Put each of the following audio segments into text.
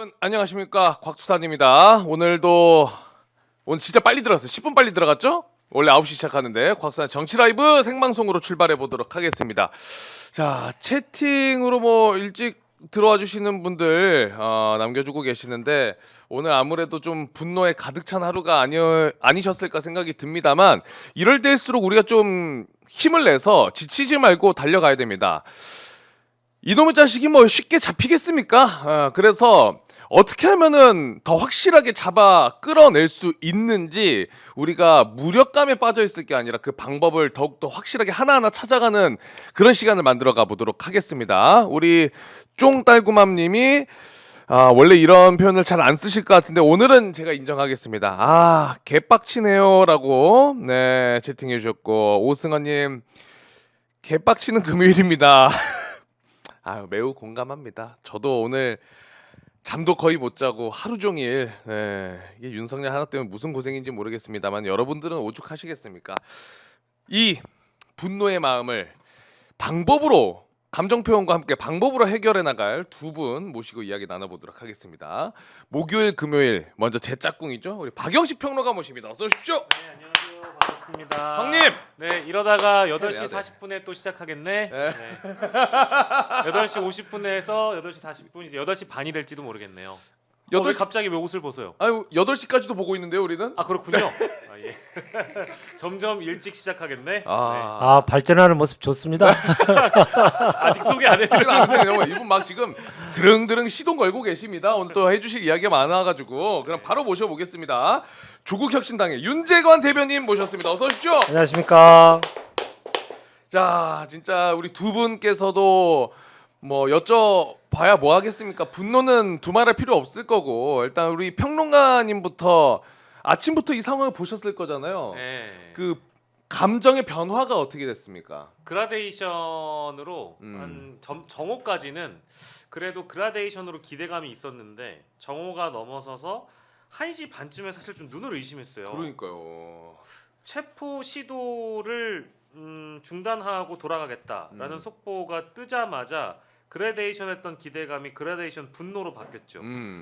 여러분 안녕하십니까, 곽수산입니다. 오늘 진짜 빨리 들어갔어요. 10분 빨리 들어갔죠? 원래 9시 시작하는데 곽수산 정치 라이브 생방송으로 출발해 보도록 하겠습니다. 자, 채팅으로 뭐 일찍 들어와 주시는 분들 남겨주고 계시는데, 오늘 아무래도 좀 분노에 가득 찬 하루가 아니셨을까 생각이 듭니다만, 이럴 때일수록 우리가 좀 힘을 내서 지치지 말고 달려가야 됩니다. 이놈의 자식이 뭐 쉽게 잡히겠습니까? 그래서 어떻게 하면은 더 확실하게 잡아 끌어낼 수 있는지, 우리가 무력감에 빠져 있을 게 아니라 그 방법을 더욱더 확실하게 하나하나 찾아가는 그런 시간을 만들어 가보도록 하겠습니다. 우리 쫑딸구맘님이 원래 이런 표현을 잘 안 쓰실 것 같은데 오늘은 제가 인정하겠습니다. 개빡치네요라고 네 채팅해 주셨고, 오승환님 개빡치는 금요일입니다. 매우 공감합니다. 저도 오늘 잠도 거의 못 자고 하루 종일 이게 윤석열 하나 때문에 무슨 고생인지 모르겠습니다만, 여러분들은 오죽하시겠습니까? 이 분노의 마음을 방법으로, 감정 표현과 함께 방법으로 해결해 나갈 두 분 모시고 이야기 나눠보도록 하겠습니다. 목요일, 금요일 먼저 제 짝꿍이죠. 우리 박영식 평론가 모십니다. 어서 오십시오. 네, 안녕하세요. 반갑습니다. 형님. 네, 이러다가 8시 해야 돼. 40분에 또 시작하겠네. 네. 8시 50분에서 8시 40분, 이제 8시 반이 될지도 모르겠네요. 왜 8시 갑자기 왜 옷을 벗어요? 8시까지도 보고 있는데요, 우리는. 그렇군요. 예. 점점 일찍 시작하겠네. 발전하는 모습 좋습니다. 아직 소개 안 해드려. 안 돼요. 이분 막 지금 드릉드릉 시동 걸고 계십니다. 오늘 또 해주실 이야기가 많아가지고 그럼 바로 모셔보겠습니다. 조국혁신당의 윤재관 대변인 모셨습니다. 어서 오십시오. 안녕하십니까. 자, 진짜 우리 두 분께서도 뭐 여쭤봐야 뭐 하겠습니까? 분노는 두말할 필요 없을 거고, 일단 우리 평론가님부터 아침부터 이 상황을 보셨을 거잖아요. 네. 그 감정의 변화가 어떻게 됐습니까? 그라데이션으로 한 정오까지는 그래도 그라데이션으로 기대감이 있었는데, 정오가 넘어서서 1시 반쯤에 사실 좀 눈을 의심했어요. 그러니까요. 체포 시도를 중단하고 돌아가겠다라는 속보가 뜨자마자 그라데이션 했던 기대감이 그라데이션 분노로 바뀌었죠.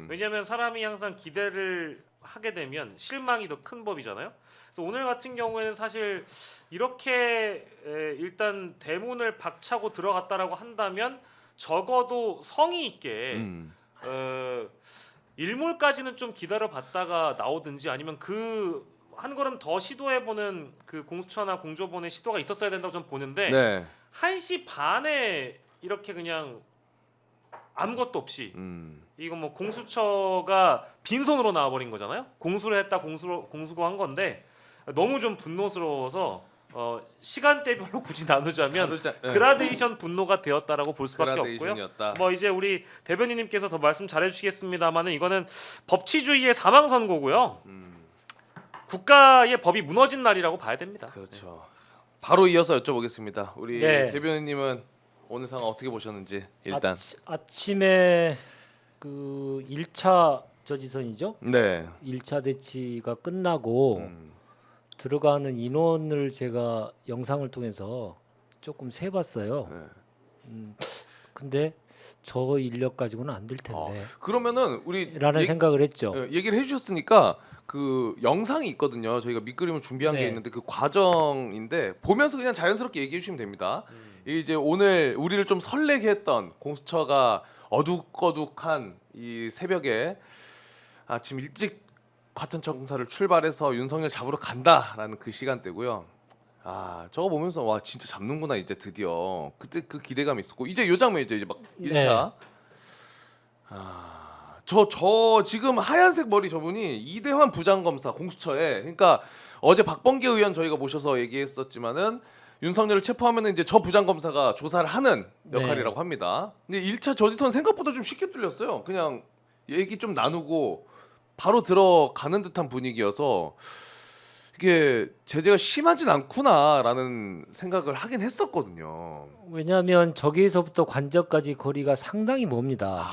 왜냐하면 사람이 항상 기대를 하게 되면 실망이 더 큰 법이잖아요. 그래서 오늘 같은 경우에는 사실 이렇게 일단 대문을 박차고 들어갔다라고 한다면 적어도 성의 있게 일몰까지는 좀 기다려봤다가 나오든지, 아니면 그 한 걸음 더 시도해보는 그 공수처나 공조본의 시도가 있었어야 된다고 저는 보는데, 네. 1시 반에 이렇게 그냥 아무것도 없이 이거 뭐 공수처가 빈손으로 나와버린 거잖아요. 공수를 했다, 공수고 한 건데 너무 좀 분노스러워서 시간대별로 굳이 나누자면 그라데이션 분노가 되었다라고 볼 수밖에 없고요. 뭐 이제 우리 대변인님께서 더 말씀 잘해주시겠습니다만은, 이거는 법치주의의 사망 선고고요. 국가의 법이 무너진 날이라고 봐야 됩니다. 그렇죠. 바로 이어서 여쭤보겠습니다. 우리 네. 대변인님은 오늘 상황 어떻게 보셨는지 일단. 아침에 그 1차 저지선이죠. 네. 1차 대치가 끝나고 들어가는 인원을 제가 영상을 통해서 조금 세봤어요. 근데 저 인력 가지고는 안 될 텐데. 그러면은 우리 라는 생각을 했죠. 얘기를 해주셨으니까 그 영상이 있거든요. 저희가 밑그림을 준비한 게 있는데 그 과정인데 보면서 그냥 자연스럽게 얘기해 주시면 됩니다. 이제 오늘 우리를 좀 설레게 했던 공수처가 어둑어둑한 이 새벽에 아침 일찍 과천청사를 출발해서 윤석열 잡으러 간다라는 그 시간대고요. 저거 보면서 와, 진짜 잡는구나 이제 드디어. 그때 그 기대감이 있었고, 이제 요 장면이죠. 이제 막 1차. 저 지금 하얀색 머리 저분이 이대환 부장검사 공수처에, 그러니까 어제 박범계 의원 저희가 모셔서 얘기했었지만은 윤석열을 체포하면은 이제 저 부장검사가 조사를 하는 역할이라고 합니다. 근데 1차 저지선 생각보다 좀 쉽게 뚫렸어요. 그냥 얘기 좀 나누고 바로 들어가는 듯한 분위기여서 이게 제재가 심하진 않구나라는 생각을 하긴 했었거든요. 왜냐하면 저기서부터 관저까지 거리가 상당히 멉니다.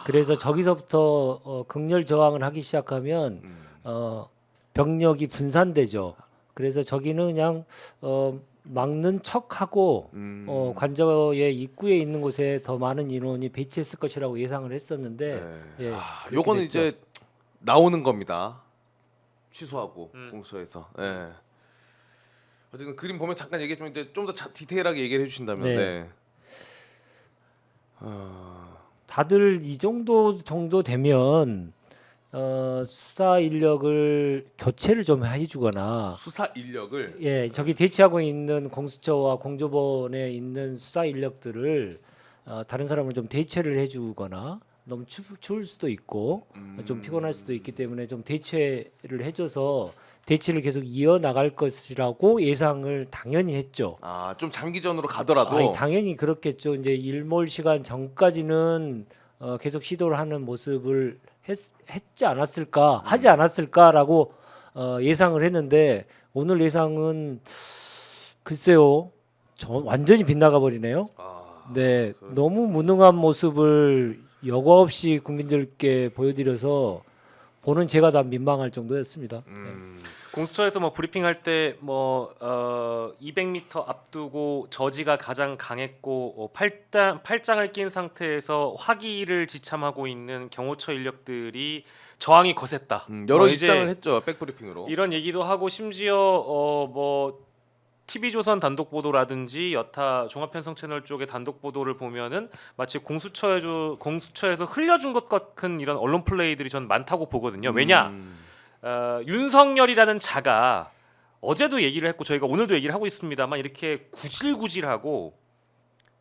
그래서 저기서부터 극렬 저항을 하기 시작하면 병력이 분산되죠. 그래서 저기는 그냥 막는 척하고 관저의 입구에 있는 곳에 더 많은 인원이 배치했을 것이라고 예상을 했었는데 예, 그렇게 요거는 됐죠. 이제 나오는 겁니다. 취소하고 공수처에서. 예. 어쨌든 그림 보면 잠깐 얘기했지만 이제 좀 더 디테일하게 얘기를 해주신다면. 네. 네. 다들 이 정도 되면 수사 인력을 교체를 좀 해주거나 수사 인력을 예 저기 대치하고 있는 공수처와 공조본에 있는 수사 인력들을 다른 사람을 좀 대체를 해주거나 너무 추울 수도 있고 좀 피곤할 수도 있기 때문에 좀 대체를 해줘서 대치를 계속 이어 나갈 것이라고 예상을 당연히 했죠. 좀 장기전으로 가더라도 아니, 당연히 그렇겠죠. 이제 일몰 시간 전까지는 계속 시도를 하는 모습을 했지 않았을까, 하지 않았을까라고 예상을 했는데 오늘 예상은 글쎄요, 완전히 빗나가 버리네요. 네, 너무 무능한 모습을 여과 없이 국민들께 보여드려서 보는 제가 다 민망할 정도였습니다. 공수처에서 뭐 브리핑할 때 뭐 200m 앞두고 저지가 가장 강했고 팔짱을 낀 상태에서 화기를 지참하고 있는 경호처 인력들이 저항이 거셌다. 여러 이제 입장을 했죠. 백브리핑으로. 이런 얘기도 하고 심지어 뭐 TV조선 단독 보도라든지 여타 종합편성 채널 쪽의 단독 보도를 보면은 마치 공수처에서 흘려준 것 같은 이런 언론 플레이들이 전 많다고 보거든요. 왜냐? 윤석열이라는 자가 어제도 얘기를 했고 저희가 오늘도 얘기를 하고 있습니다만 이렇게 구질구질하고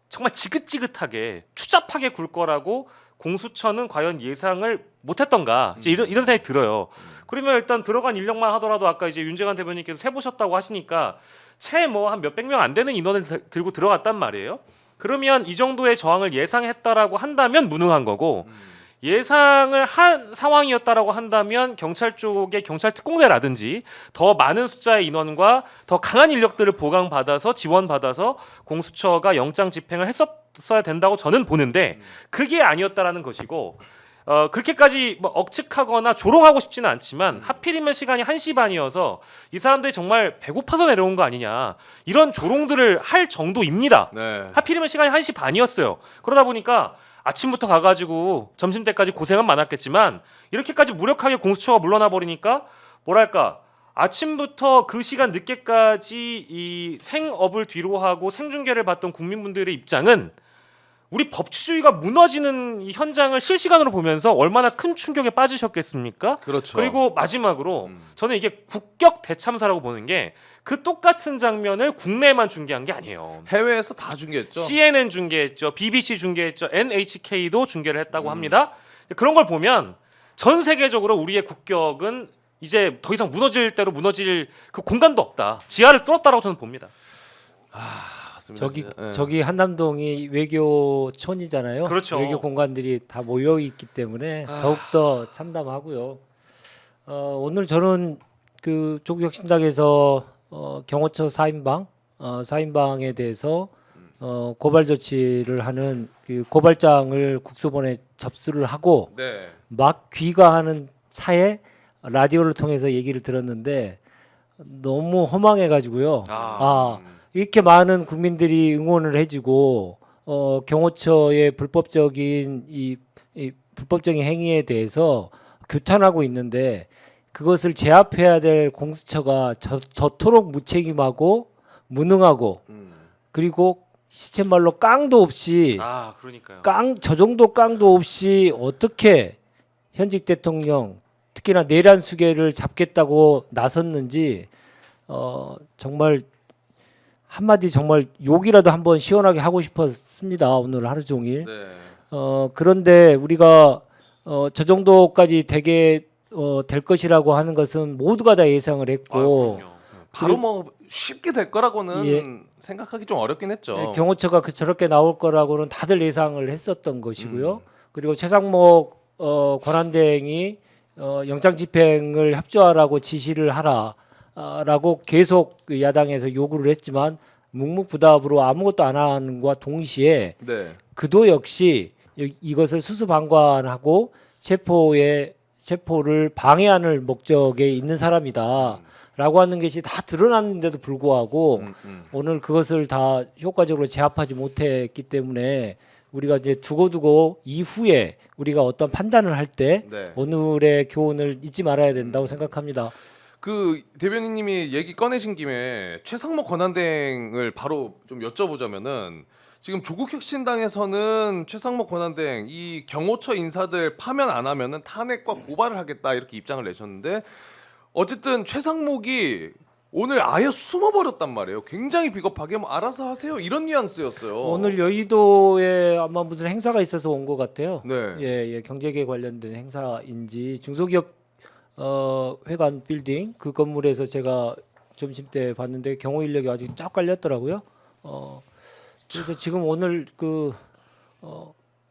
정말 지긋지긋하게 추잡하게 굴 거라고 공수처는 과연 예상을 못했던가 이제 이런 생각이 들어요. 그러면 일단 들어간 인력만 하더라도 아까 이제 윤재관 대변인께서 세보셨다고 하시니까 채 뭐 한 몇백 명 안 되는 인원을 들고 들어갔단 말이에요. 그러면 이 정도의 저항을 예상했다라고 한다면 무능한 거고 예상을 한 상황이었다라고 한다면 경찰 쪽의 경찰 특공대라든지 더 많은 숫자의 인원과 더 강한 인력들을 보강받아서 지원받아서 공수처가 영장 집행을 했었어야 된다고 저는 보는데 그게 아니었다라는 것이고 그렇게까지 뭐 억측하거나 조롱하고 싶지는 않지만 하필이면 시간이 1시 반이어서 이 사람들이 정말 배고파서 내려온 거 아니냐 이런 조롱들을 할 정도입니다. 네. 하필이면 시간이 1시 반이었어요. 그러다 보니까 아침부터 가가지고 점심때까지 고생은 많았겠지만 이렇게까지 무력하게 공수처가 물러나 버리니까 뭐랄까 아침부터 그 시간 늦게까지 이 생업을 뒤로하고 생중계를 봤던 국민분들의 입장은 우리 법치주의가 무너지는 이 현장을 실시간으로 보면서 얼마나 큰 충격에 빠지셨겠습니까? 그렇죠. 그리고 마지막으로 저는 이게 국격 대참사라고 보는 게 그 똑같은 장면을 국내에만 중계한 게 아니에요. 해외에서 다 중계했죠. CNN 중계했죠. BBC 중계했죠. NHK도 중계를 했다고 합니다. 그런 걸 보면 전 세계적으로 우리의 국격은 이제 더 이상 무너질 대로 무너질 그 공간도 없다. 지하를 뚫었다라고 저는 봅니다. 맞습니다. 저기 한남동이 외교촌이잖아요. 그렇죠. 외교 공간들이 다 모여 있기 때문에 더욱 더 참담하고요. 오늘 저는 그 조국혁신당에서 경호처 4인방에 대해서 고발 조치를 하는 그 고발장을 국수본에 접수를 하고 네. 막 귀가하는 차에 라디오를 통해서 얘기를 들었는데 너무 허망해가지고요. 이렇게 많은 국민들이 응원을 해주고 경호처의 불법적인 이 불법적인 행위에 대해서 규탄하고 있는데 그것을 제압해야 될 공수처가 저토록 무책임하고 무능하고 그리고 시쳇말로 깡도 없이 그러니까요. 저 정도 깡도 없이 어떻게 현직 대통령 특히나 내란 수계를 잡겠다고 나섰는지 정말 한마디 정말 욕이라도 한번 시원하게 하고 싶었습니다. 오늘 하루 종일. 네. 그런데 우리가 저 정도까지 되게 될 것이라고 하는 것은 모두가 다 예상을 했고 바로 뭐 쉽게 될 거라고는 예. 생각하기 좀 어렵긴 했죠. 경호처가 저렇게 나올 거라고는 다들 예상을 했었던 것이고요. 그리고 최상목 권한대행이 영장 집행을 협조하라고 지시를 하라라고 계속 그 야당에서 요구를 했지만 묵묵부답으로 아무것도 안 하는과 동시에 네. 그도 역시 이것을 수수방관하고 체포에 체포를 방해하는 목적에 있는 사람이다라고 하는 것이 다 드러났는데도 불구하고 오늘 그것을 다 효과적으로 제압하지 못했기 때문에 우리가 이제 두고두고 이후에 우리가 어떤 판단을 할 때 네. 오늘의 교훈을 잊지 말아야 된다고 생각합니다. 그 대변인님이 얘기 꺼내신 김에 최상목 권한대행을 바로 좀 여쭤보자면은 지금 조국혁신당에서는 최상목 권한대행 이 경호처 인사들 파면 안 하면은 탄핵과 고발을 하겠다 이렇게 입장을 내셨는데 어쨌든 최상목이 오늘 아예 숨어버렸단 말이에요. 굉장히 비겁하게 뭐 알아서 하세요 이런 뉘앙스였어요. 오늘 여의도에 아마 무슨 행사가 있어서 온 것 같아요. 네. 예, 경제계 관련된 행사인지 중소기업 회관 빌딩 그 건물에서 제가 점심 때 봤는데 경호 인력이 아직 쫙 깔렸더라고요. 그래서 지금 오늘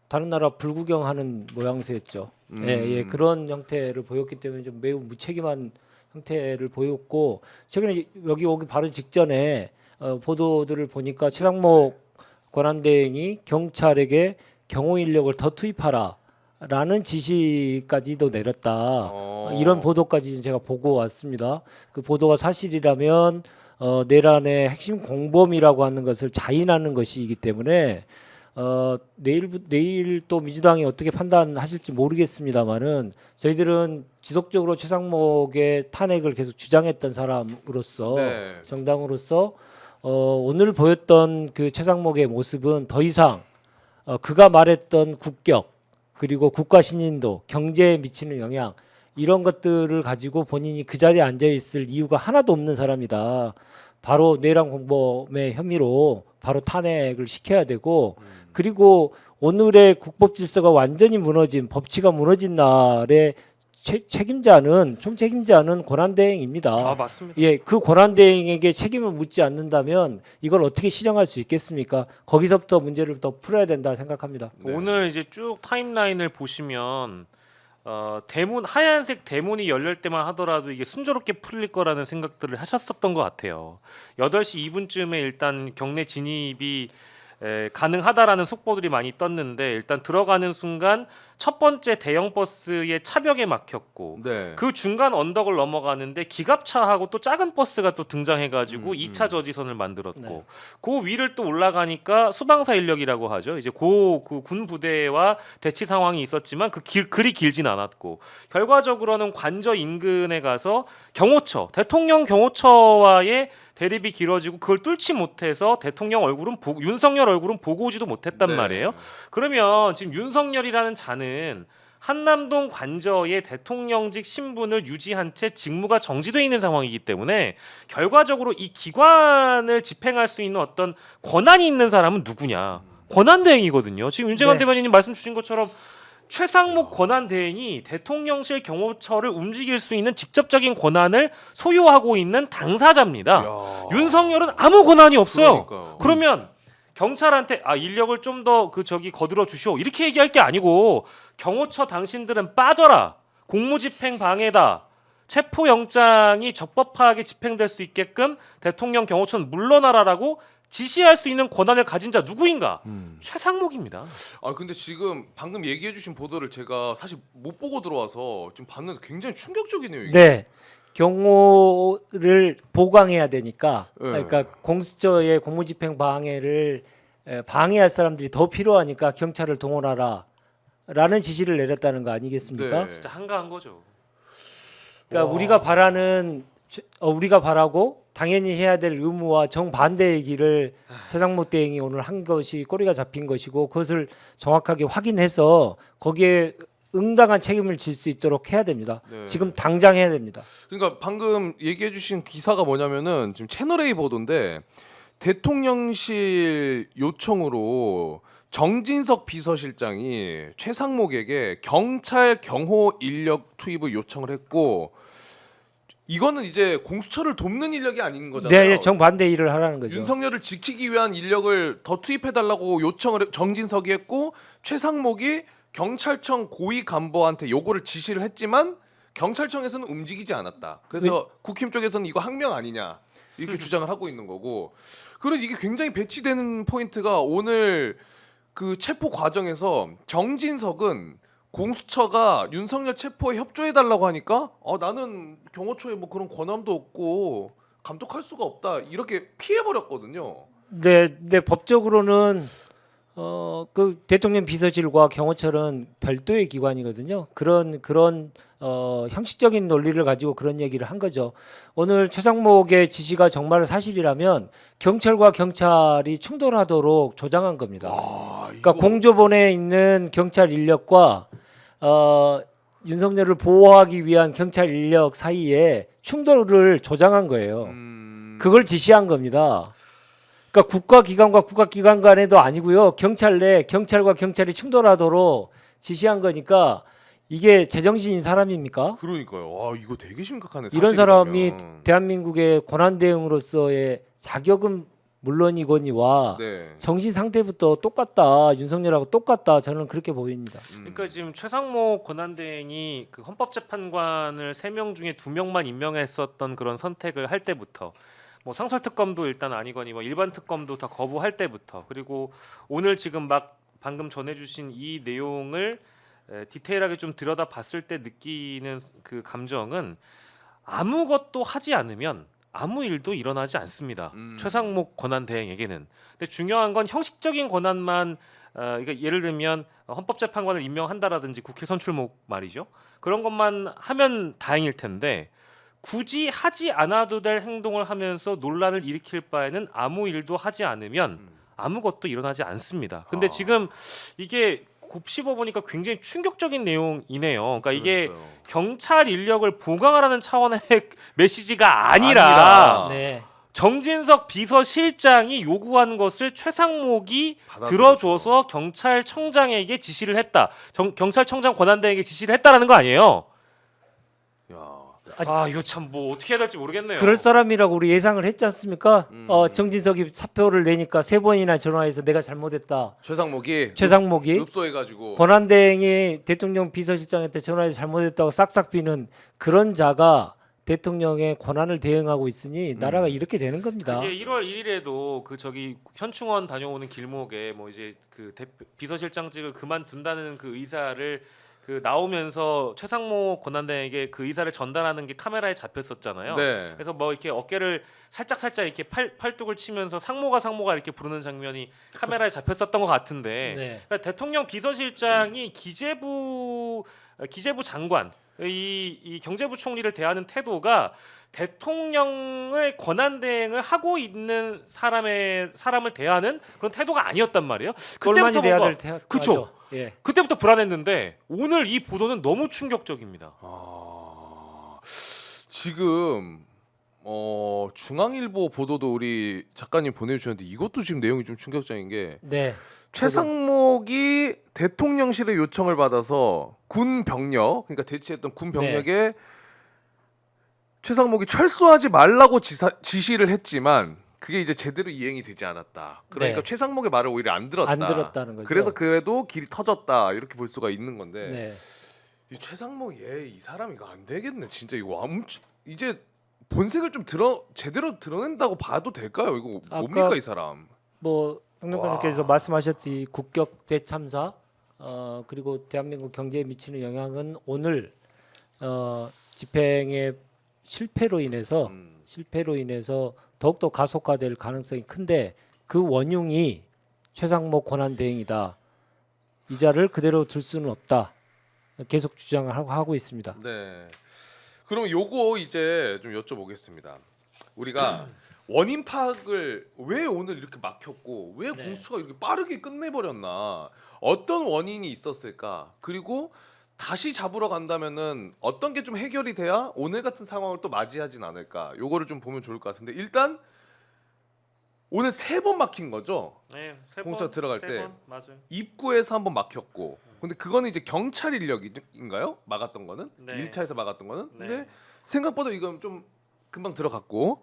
다른 나라 불구경하는 모양새였죠. 예, 그런 형태를 보였기 때문에 좀 매우 무책임한 형태를 보였고 최근에 여기 오기 바로 직전에 보도들을 보니까 최상목 권한대행이 경찰에게 경호 인력을 더 투입하라라는 지시까지도 내렸다. 이런 보도까지 제가 보고 왔습니다. 그 보도가 사실이라면 내란의 핵심 공범이라고 하는 것을 자인하는 것이기 때문에 내일 또 민주당이 어떻게 판단하실지 모르겠습니다만은 저희들은 지속적으로 최상목의 탄핵을 계속 주장했던 사람으로서 네. 정당으로서 오늘 보였던 그 최상목의 모습은 더 이상 그가 말했던 국격 그리고 국가 신인도 경제에 미치는 영향 이런 것들을 가지고 본인이 그 자리에 앉아 있을 이유가 하나도 없는 사람이다. 바로 내란 공범의 혐의로 바로 탄핵을 시켜야 되고 그리고 오늘의 국법 질서가 완전히 무너진 법치가 무너진 날의 책임자는 총책임자는 권한대행입니다. 아 맞습니다. 예, 그 권한대행에게 책임을 묻지 않는다면 이걸 어떻게 시정할 수 있겠습니까? 거기서부터 문제를 더 풀어야 된다 생각합니다. 네. 오늘 이제 쭉 타임라인을 보시면 대문 하얀색 대문이 열릴 때만 하더라도 이게 순조롭게 풀릴 거라는 생각들을 하셨었던 것 같아요. 8시 2분쯤에 일단 경내 진입이 가능하다라는 속보들이 많이 떴는데 일단 들어가는 순간 첫 번째 대형 버스의 차벽에 막혔고 네. 그 중간 언덕을 넘어가는데 기갑차하고 또 작은 버스가 또 등장해가지고 2차 저지선을 만들었고 네. 그 위를 또 올라가니까 수방사 인력이라고 하죠. 이제 그 군 부대와 대치 상황이 있었지만 그리 길진 않았고 결과적으로는 관저 인근에 가서 경호처 대통령 경호처와의 대립이 길어지고 그걸 뚫지 못해서 대통령 얼굴은 윤석열 얼굴은 보고 오지도 못했단 네. 말이에요. 그러면 지금 윤석열이라는 자는 한남동 관저의 대통령직 신분을 유지한 채 직무가 정지돼 있는 상황이기 때문에 결과적으로 이 기관을 집행할 수 있는 어떤 권한이 있는 사람은 누구냐? 권한대행이거든요. 지금 윤재관 네. 대변인님 말씀 주신 것처럼 최상목 권한대행이 대통령실 경호처를 움직일 수 있는 직접적인 권한을 소유하고 있는 당사자입니다. 야. 윤석열은 아무 권한이 없어요. 그러니까요. 그러면 경찰한테 인력을 좀 더 거들어 주시오 이렇게 얘기할 게 아니고 경호처 당신들은 빠져라 공무집행 방해다 체포영장이 적법하게 집행될 수 있게끔 대통령 경호처는 물러나라라고 지시할 수 있는 권한을 가진 자 누구인가? 최상목입니다. 아 근데 지금 방금 얘기해주신 보도를 제가 사실 못 보고 들어와서 지금 봤는데 굉장히 충격적이네요. 이게. 네. 경호를 보강해야 되니까 네. 그러니까 공수처의 공무집행 방해를 방해할 사람들이 더 필요하니까 경찰을 동원하라라는 지시를 내렸다는 거 아니겠습니까? 네. 진짜 한가한 거죠. 그러니까 우리가 바라고 당연히 해야 될 의무와 정반대의 길을 최상목 대행이 오늘 한 것이 꼬리가 잡힌 것이고 그것을 정확하게 확인해서 거기에 응당한 책임을 질 수 있도록 해야 됩니다. 네. 지금 당장 해야 됩니다. 그러니까 방금 얘기해주신 기사가 뭐냐면은 지금 채널 A 보도인데 대통령실 요청으로 정진석 비서실장이 최상목에게 경찰 경호 인력 투입을 요청을 했고 이거는 이제 공수처를 돕는 인력이 아닌 거잖아요. 네, 정반대 일을 하라는 거죠. 윤석열을 지키기 위한 인력을 더 투입해달라고 요청을 정진석이 했고 최상목이 경찰청 고위 간부한테 요거를 지시를 했지만 경찰청에서는 움직이지 않았다. 그래서 국힘 쪽에서는 이거 항명 아니냐 이렇게 주장을 하고 있는 거고. 그리고 이게 굉장히 배치되는 포인트가 오늘 그 체포 과정에서 정진석은 공수처가 윤석열 체포에 협조해 달라고 하니까 나는 경호처에 뭐 그런 권한도 없고 감독할 수가 없다 이렇게 피해 버렸거든요. 네, 법적으로는 그 대통령 비서실과 경호처는 별도의 기관이거든요. 그런 형식적인 논리를 가지고 그런 얘기를 한 거죠. 오늘 최상목의 지시가 정말 사실이라면 경찰과 경찰이 충돌하도록 조장한 겁니다. 그러니까 공조본에 있는 경찰 인력과 윤석열을 보호하기 위한 경찰 인력 사이에 충돌을 조장한 거예요. 그걸 지시한 겁니다. 그러니까 국가기관과 국가기관 간에도 아니고요. 경찰 내 경찰과 경찰이 충돌하도록 지시한 거니까 이게 제정신인 사람입니까? 그러니까요. 와 이거 되게 심각하네. 이런 사실이라면. 사람이 대한민국의 권한대행으로서의 자격은 물론이거니와 네. 정신 상태부터 똑같다. 윤석열하고 똑같다. 저는 그렇게 보입니다. 그러니까 지금 최상목 권한대행이 그 헌법재판관을 3명 중에 2명만 임명했었던 그런 선택을 할 때부터 뭐 상설특검도 일단 아니거니 뭐 일반 특검도 다 거부할 때부터 그리고 오늘 지금 막 방금 전해주신 이 내용을 디테일하게 좀 들여다봤을 때 느끼는 그 감정은 아무것도 하지 않으면 아무 일도 일어나지 않습니다. 최상목 권한대행에게는. 근데 중요한 건 형식적인 권한만 그러니까 예를 들면 헌법재판관을 임명한다라든지 국회 선출목 말이죠. 그런 것만 하면 다행일 텐데 굳이 하지 않아도 될 행동을 하면서 논란을 일으킬 바에는 아무 일도 하지 않으면 아무것도 일어나지 않습니다. 근데 지금 이게 곱씹어 보니까 굉장히 충격적인 내용이네요. 그러니까 이게 그러니까요. 경찰 인력을 보강하라는 차원의 메시지가 아니라 네. 정진석 비서실장이 요구한 것을 최상목이 들어줘서 경찰청장에게 지시를 했다. 경찰청장 권한대행에게 지시를 했다라는 거 아니에요? 야. 아 이거 참 뭐 어떻게 해야 될지 모르겠네요. 그럴 사람이라고 우리 예상을 했지 않습니까? 정진석이 사표를 내니까 3번이나 전화해서 내가 잘못했다. 최상목이 읍소해가지고 권한대행이 대통령 비서실장한테 전화해서 잘못했다고 싹싹 비는 그런 자가 대통령의 권한을 대행하고 있으니 나라가 이렇게 되는 겁니다. 그게 1월 1일에도 그 저기 현충원 다녀오는 길목에 뭐 이제 그 비서실장직을 그만둔다는 그 의사를 그 나오면서 최상목 권한대행에게 그 의사를 전달하는 게 카메라에 잡혔었잖아요. 네. 그래서 뭐 이렇게 어깨를 살짝 이렇게 팔뚝을 치면서 상모가 이렇게 부르는 장면이 카메라에 잡혔었던 것 같은데 네. 그러니까 대통령 비서실장이 기재부 장관 이 경제부 총리를 대하는 태도가 대통령의 권한대행을 하고 있는 사람을 대하는 그런 태도가 아니었단 말이에요. 꼴만이 돼야 될 그쵸. 예. 그때부터 불안했는데 오늘 이 보도는 너무 충격적입니다. 지금 중앙일보 보도도 우리 작가님 보내주셨는데 이것도 지금 내용이 좀 충격적인 게 네. 최상목이 대통령실의 요청을 받아서 군 병력 그러니까 대치했던 군 병력에 최상목이 철수하지 말라고 지시를 했지만 그게 이제 제대로 이행이 되지 않았다. 그러니까 네. 최상목의 말을 오히려 안 들었다. 안 들었다는 거죠. 그래서 그래도 길이 터졌다 이렇게 볼 수가 있는 건데 네. 이 최상목 이 사람 이거 안 되겠네. 진짜 이거 이제 본색을 좀 제대로 드러낸다고 봐도 될까요? 이거 뭡니까 이 사람? 뭐 평론가님께서 말씀하셨듯이 국격 대참사 그리고 대한민국 경제에 미치는 영향은 오늘 집행의 실패로 인해서 더욱더 가속화될 가능성이 큰데 그 원흉이 최상목 권한대행이다. 이 자를 그대로 둘 수는 없다. 계속 주장을 하고 있습니다. 네. 그러면 요거 이제 좀 여쭤보겠습니다. 우리가 원인 파악을 왜 오늘 이렇게 막혔고 왜 네. 공수처가 이렇게 빠르게 끝내버렸나? 어떤 원인이 있었을까? 그리고 다시 잡으러 간다면은 어떤 게 좀 해결이 돼야 오늘 같은 상황을 또 맞이하진 않을까? 요거를 좀 보면 좋을 것 같은데 일단 오늘 3번 막힌 거죠? 네, 공수처 들어갈 때. 맞아요. 입구에서 한번 막혔고 근데 그거는 이제 경찰 인력인가요? 막았던 거는? 네. 1차에서 막았던 거는? 네. 근데 생각보다 이건 좀 금방 들어갔고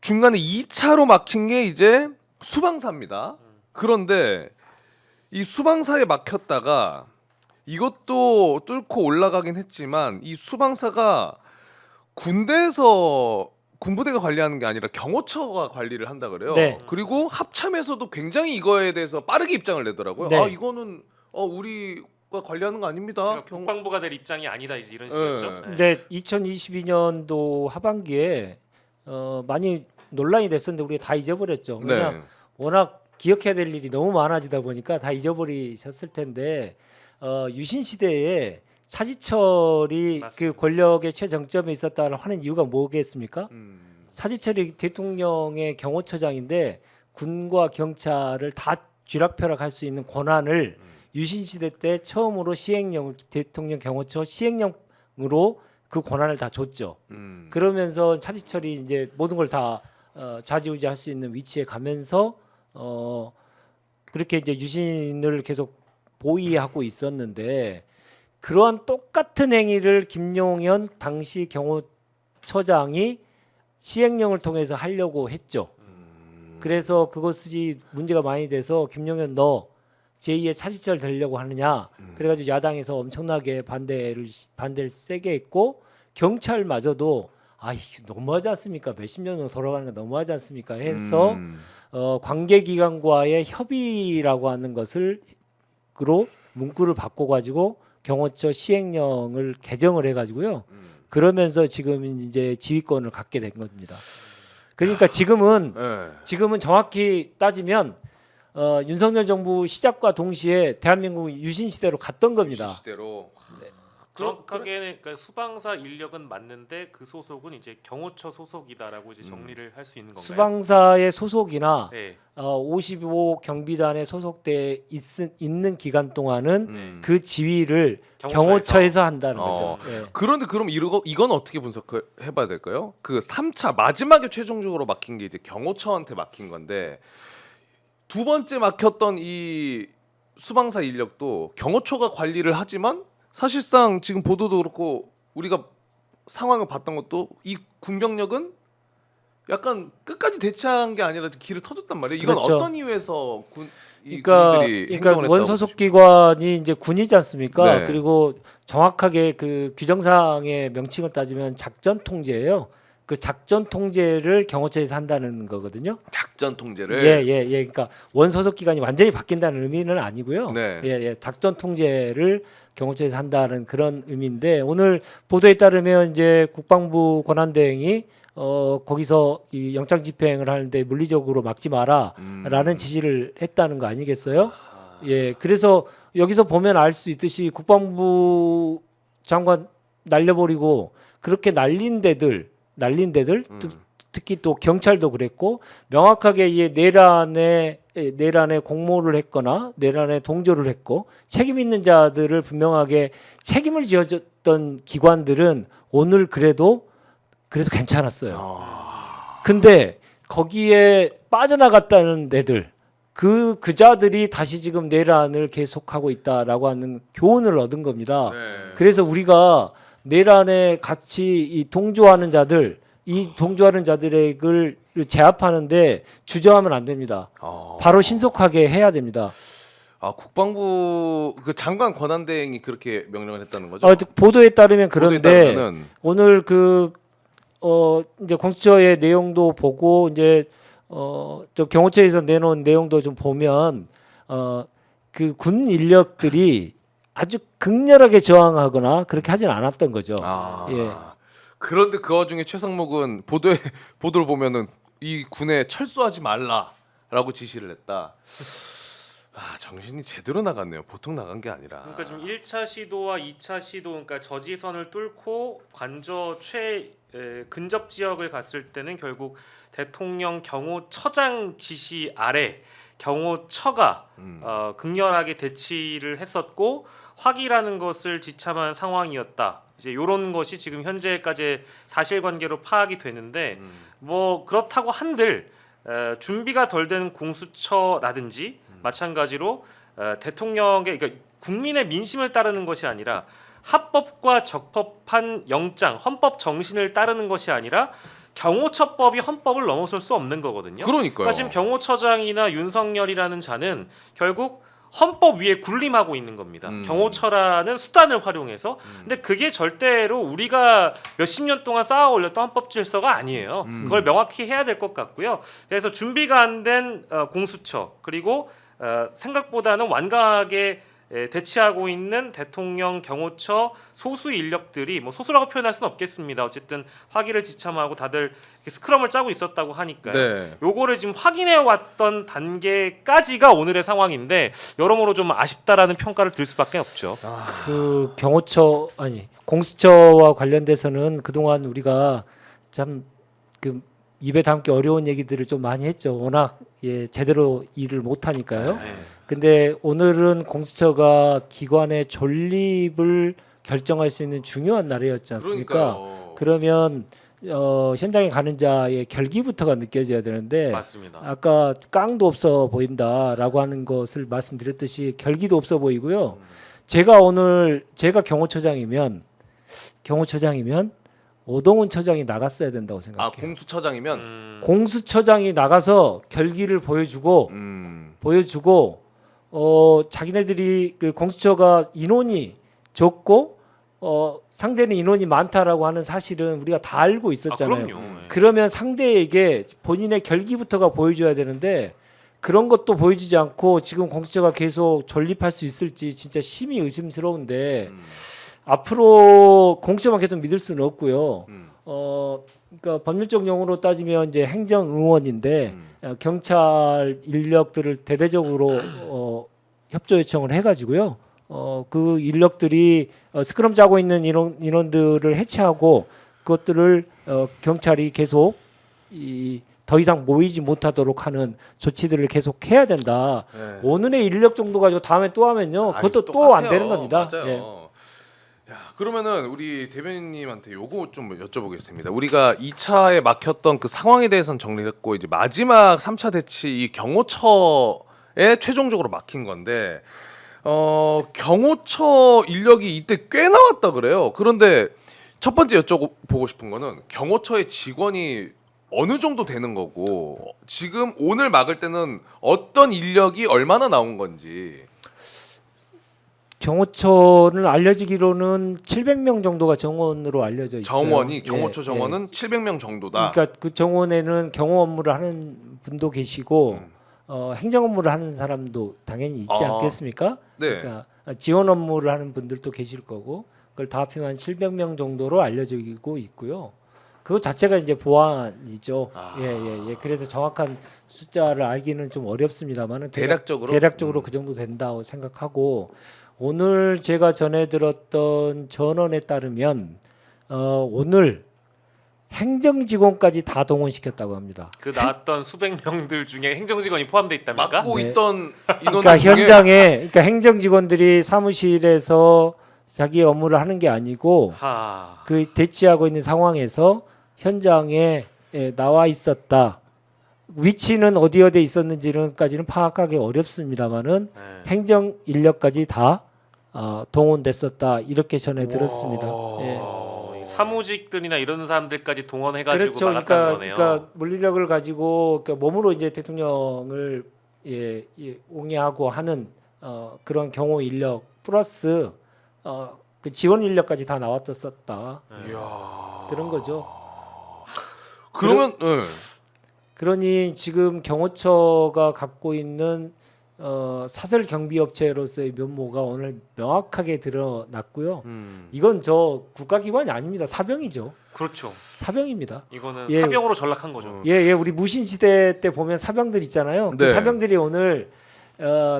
중간에 2차로 막힌 게 이제 수방사입니다. 그런데 이 수방사에 막혔다가 이것도 뚫고 올라가긴 했지만 이 수방사가 군대에서 군부대가 관리하는 게 아니라 경호처가 관리를 한다 그래요. 네. 그리고 합참에서도 굉장히 이거에 대해서 빠르게 입장을 내더라고요. 네. 이거는 우리 관리하는 거 아닙니다. 그러니까 국방부가 될 입장이 아니다 이제 이런 식이었죠. 네. 근데 2022년도 하반기에 많이 논란이 됐었는데 우리가 다 잊어버렸죠. 왜냐 네. 워낙 기억해야 될 일이 너무 많아지다 보니까 다 잊어버리셨을 텐데 유신 시대에 차지철이 맞습니다. 그 권력의 최정점에 있었다는 하는 이유가 뭐겠습니까? 차지철이 대통령의 경호처장인데 군과 경찰을 다 쥐락펴락할 수 있는 권한을 유신 시대 때 처음으로 시행령 대통령 경호처 시행령으로 그 권한을 다 줬죠. 그러면서 차지철이 이제 모든 걸 다 좌지우지할 수 있는 위치에 가면서 그렇게 이제 유신을 계속 보위하고 있었는데 그러한 똑같은 행위를 김용현 당시 경호처장이 시행령을 통해서 하려고 했죠. 그래서 그것이 문제가 많이 돼서 김용현 너 제2의 차지철 되려고 하느냐. 그래가지고 야당에서 엄청나게 반대를 세게 했고 경찰마저도 아 이거 너무하지 않습니까? 몇십 년으로 돌아가는 거 너무하지 않습니까? 해서 관계기관과의 협의라고 하는 것을 그로 문구를 바꿔가지고 경호처 시행령을 개정을 해가지고요. 그러면서 지금 이제 지휘권을 갖게 된 겁니다. 그러니까 지금은 정확히 따지면 윤석열 정부 시작과 동시에 대한민국 유신 시대로 갔던 겁니다. 유신 시대로. 정확하게 그러니까 수방사 인력은 맞는데 그 소속은 이제 경호처 소속이다라고 이제 정리를 할 수 있는 건가요? 수방사의 소속이나 네. 55 경비단에 소속돼 있는 기간 동안은 그 지휘를 경호처에서 한다는 거죠. 예. 그런데 그럼 이건 어떻게 분석해봐야 될까요? 그 3차 마지막에 최종적으로 막힌 게 이제 경호처한테 막힌 건데 두 번째 막혔던 이 수방사 인력도 경호처가 관리를 하지만 사실상 지금 보도도 그렇고 우리가 상황을 봤던 것도 이 군병력은 약간 끝까지 대처한 게 아니라 길을 터줬단 말이에요. 이건 그렇죠. 어떤 이유에서 그러니까 군인들이 행동을 했다고 원소속 보십니까? 기관이 이제 군이지 않습니까? 네. 그리고 정확하게 그 규정상의 명칭을 따지면 작전 통제예요. 그 작전 통제를 경호처에서 한다는 거거든요. 작전 통제를. 예. 그러니까 원소속 기관이 완전히 바뀐다는 의미는 아니고요. 네. 예. 작전 통제를 경호처에서 한다는 그런 의미인데 오늘 보도에 따르면 이제 국방부 권한대행이 거기서 이 영장 집행을 하는데 물리적으로 막지 마라라는 지시를 했다는 거 아니겠어요? 예. 그래서 여기서 보면 알 수 있듯이 국방부 장관 날려버리고 그렇게 날린 데들 특히 또 경찰도 그랬고 명확하게 이 내란에 공모를 했거나 내란에 동조를 했고 책임 있는 자들을 분명하게 책임을 지어줬던 기관들은 오늘 그래도 괜찮았어요. 근데 거기에 빠져나갔다는 애들 그 자들이 다시 지금 내란을 계속하고 있다라고 하는 교훈을 얻은 겁니다. 네. 그래서 우리가 내란에 같이 이 동조하는 자들, 이 동조하는 자들을 제압하는데 주저하면 안 됩니다. 바로 신속하게 해야 됩니다. 국방부 그 장관 권한대행이 그렇게 명령을 했다는 거죠? 보도에 따르면 보도에 그런데 따르면은 오늘 이제 공수처의 내용도 보고 이제 저 경호처에서 내놓은 내용도 좀 보면 그 군 인력들이 아주 극렬하게 저항하거나 그렇게 하지는 않았던 거죠. 예. 그런데 그 와중에 최상목은 보도를 보면은 이 군에 철수하지 말라라고 지시를 했다. 정신이 제대로 나갔네요. 보통 나간 게 아니라. 그러니까 지금 1차 시도와 2차 시도 그러니까 저지선을 뚫고 관저 근접 지역을 갔을 때는 결국 대통령 경호처장 지시 아래 경호처가 극렬하게 대치를 했었고 확이라는 것을 지참한 상황이었다. 이제 이런 것이 지금 현재까지 사실관계로 파악이 되는데 뭐 그렇다고 한들 준비가 덜 된 공수처라든지 마찬가지로 대통령의 그러니까 국민의 민심을 따르는 것이 아니라 합법과 적법한 영장, 헌법 정신을 따르는 것이 아니라 경호처법이 헌법을 넘어설 수 없는 거거든요. 그러니까요. 지금 경호처장이나 윤석열이라는 자는 결국 헌법 위에 군림하고 있는 겁니다. 경호처라는 수단을 활용해서. 근데 그게 절대로 우리가 몇십 년 동안 쌓아 올렸던 헌법 질서가 아니에요. 그걸 명확히 해야 될 것 같고요. 그래서 준비가 안 된 공수처 그리고 생각보다는 완강하게 대치하고 있는 대통령 경호처 소수 인력들이 뭐 소수라고 표현할 수는 없겠습니다. 어쨌든 화기를 지참하고 다들 이렇게 스크럼을 짜고 있었다고 하니까요. 네. 요거를 지금 확인해 왔던 단계까지가 오늘의 상황인데 여러모로 좀 아쉽다라는 평가를 들 수밖에 없죠. 그 경호처 아니 공수처와 관련돼서는 그동안 우리가 참 그 입에 담기 어려운 얘기들을 좀 많이 했죠. 워낙 제대로 일을 못 하니까요. 네. 근데 오늘은 공수처가 기관의 존립을 결정할 수 있는 중요한 날이었지 않습니까? 그러니까요. 그러면 현장에 가는 자의 결기부터가 느껴져야 되는데 맞습니다. 아까 깡도 없어 보인다라고 하는 것을 말씀드렸듯이 결기도 없어 보이고요. 제가 경호처장이면 오동훈 처장이 나갔어야 된다고 생각해요. 아 공수처장이면 공수처장이 나가서 결기를 보여주고 자기네들이 그 공수처가 인원이 적고 상대는 인원이 많다라고 하는 사실은 우리가 다 알고 있었잖아요. 그럼요. 네. 그러면 상대에게 본인의 결기부터가 보여줘야 되는데 그런 것도 보여주지 않고 지금 공수처가 계속 존립할 수 있을지 진짜 심히 의심스러운데 앞으로 공수처만 계속 믿을 수는 없고요. 그러니까 법률적 용어로 따지면 이제 행정의원인데 경찰 인력들을 대대적으로 협조 요청을 해가지고요. 그 인력들이 스크럼 짜고 있는 인원들을 해체하고 그것들을 경찰이 계속 더 이상 모이지 못하도록 하는 조치들을 계속 해야 된다. 네. 오늘의 인력 정도 가지고 다음에 또 하면요, 그것도 또 안 똑같아요. 되는 겁니다. 맞아요. 예. 야, 그러면은 우리 대변인님한테 요거 좀 여쭤보겠습니다. 우리가 2차에 막혔던 그 상황에 대해서는 정리했고 이제 마지막 3차 대치 이 경호처에 최종적으로 막힌 건데 경호처 인력이 이때 꽤 나왔다 그래요. 그런데 첫 번째 여쭤보고 싶은 거는 경호처의 직원이 어느 정도 되는 거고 지금 오늘 막을 때는 어떤 인력이 얼마나 나온 건지. 경호처는 알려지기로는 700명 정도가 정원으로 알려져 있어요. 정원이 경호처 예, 정원은 예. 700명 정도다. 그러니까 그 정원에는 경호 업무를 하는 분도 계시고 행정 업무를 하는 사람도 당연히 있지 아, 않겠습니까? 네. 그러니까 지원 업무를 하는 분들도 계실 거고 그걸 다 합치면 700명 정도로 알려지고 있고요. 그거 자체가 이제 보안이죠. 예. 그래서 정확한 숫자를 알기는 좀 어렵습니다만은 대략적으로 그 정도 된다고 생각하고 오늘 제가 전해 들었던 전원에 따르면 오늘 행정 직원까지 다 동원시켰다고 합니다. 그 나왔던 수백 명들 중에 행정 직원이 포함돼 있답니까? 막고 네. 있던 인원들 그러니까 중에 현장에 그러니까 행정 직원들이 사무실에서 자기 업무를 하는 게 아니고 그 대치하고 있는 상황에서 현장에 나와 있었다. 위치는 어디에 있었는지는까지는 파악하기 어렵습니다만은 행정 인력까지 다 동원됐었다 이렇게 전해 들었습니다. 예. 사무직들이나 이런 사람들까지 동원해가지고 그렇죠. 막았다는 거네요. 그러니까 물리력을 가지고 그러니까 몸으로 이제 대통령을 옹이하고 하는 그런 경호 인력 플러스 그 지원 인력까지 다 나왔었다. 이야. 그런 거죠. 그러면 그러니 지금 경호처가 갖고 있는 사설 경비 업체로서의 면모가 오늘 명확하게 드러났고요. 이건 저 국가기관이 아닙니다. 사병이죠. 그렇죠. 사병입니다. 이거는 예. 사병으로 전락한 거죠. 예, 우리 무신 시대 때 보면 사병들 있잖아요. 그 네. 사병들이 오늘